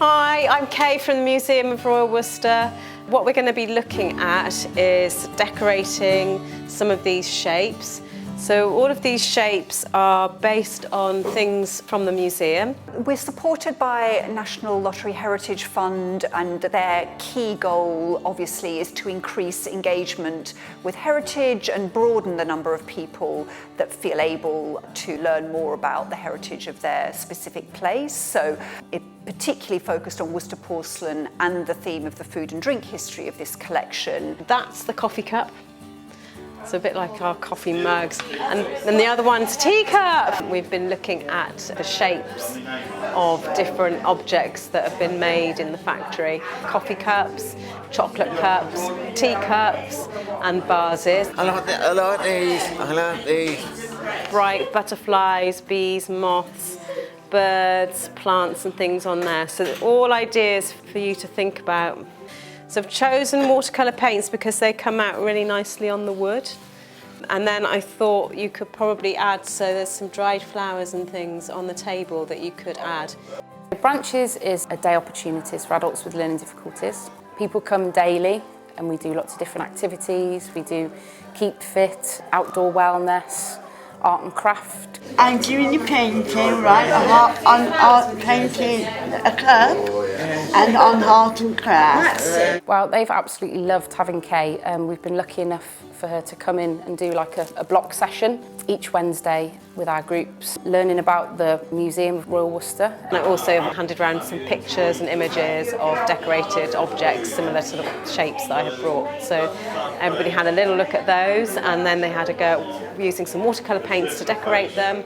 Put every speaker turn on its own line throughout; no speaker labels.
Hi, I'm Kay from the Museum of Royal Worcester. What we're going to be looking at is decorating some of these shapes. So all of these shapes are based on things from the museum.
We're supported by National Lottery Heritage Fund, and their key goal obviously is to increase engagement with heritage and broaden the number of people that feel able to learn more about the heritage of their specific place. So it particularly focused on Worcester porcelain and the theme of the food and drink history of this collection.
That's the coffee cup. It's a bit like our coffee mugs. And the other one's a teacup. We've been looking at the shapes of different objects that have been made in the factory. Coffee cups, chocolate cups, teacups and vases.
I like these.
Bright butterflies, bees, moths, birds, plants and things on there. So all ideas for you to think about. So I've chosen watercolour paints because they come out really nicely on the wood. And then I thought you could probably add, so there's some dried flowers and things on the table that you could add.
Branches is a day opportunities for adults with learning difficulties. People come daily and we do lots of different activities. We do keep fit, outdoor wellness, art and craft.
I'm doing the painting, right, on art painting a cup and on art and crafts.
Well, they've absolutely loved having Kay. We've been lucky enough for her to come in and do like a block session each Wednesday with our groups, learning about the Museum of Royal Worcester.
And I also handed around some pictures and images of decorated objects similar to the shapes that I had brought. So everybody had a little look at those, and then they had a go using some watercolour paints to decorate them.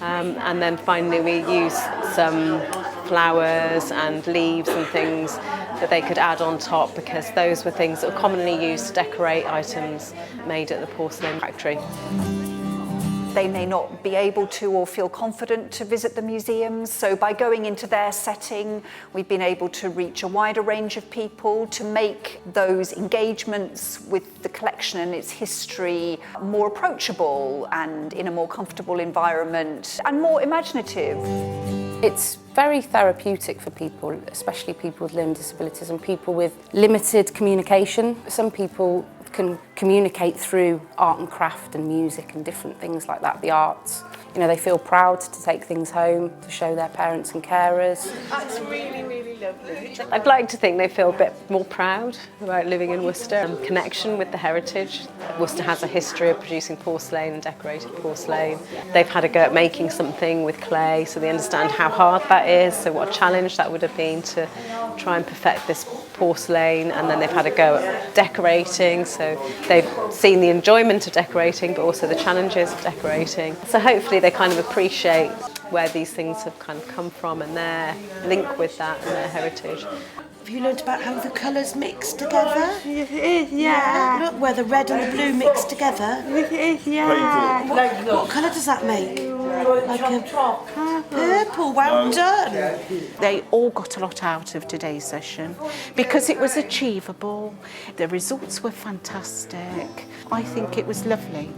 And then finally we used some flowers and leaves and things that they could add on top, because those were things that were commonly used to decorate items made at the porcelain factory.
They may not be able to or feel confident to visit the museums, so by going into their setting, we've been able to reach a wider range of people to make those engagements with the collection and its history more approachable and in a more comfortable environment and more imaginative.
It's very therapeutic for people, especially people with learning disabilities and people with limited communication. Some people can communicate through art and craft and music and different things like that, the arts. You know, they feel proud to take things home, to show their parents and carers.
That's really, really lovely.
I'd like to think they feel a bit more proud about living in Worcester and connection with the heritage. Worcester has a history of producing porcelain and decorated porcelain. They've had a go at making something with clay, so they understand how hard that is, so what a challenge that would have been to try and perfect this porcelain. And then they've had a go at decorating, so they've seen the enjoyment of decorating but also the challenges of decorating. So hopefully they kind of appreciate where these things have kind of come from and their link with that and their heritage.
Have you learnt about how the colours mix together?
It is, yeah.
Look, where the red and the blue mix together.
It is, yeah.
What colour does that make? Like a purple, well done. They all got a lot out of today's session because it was achievable. The results were fantastic. I think it was lovely.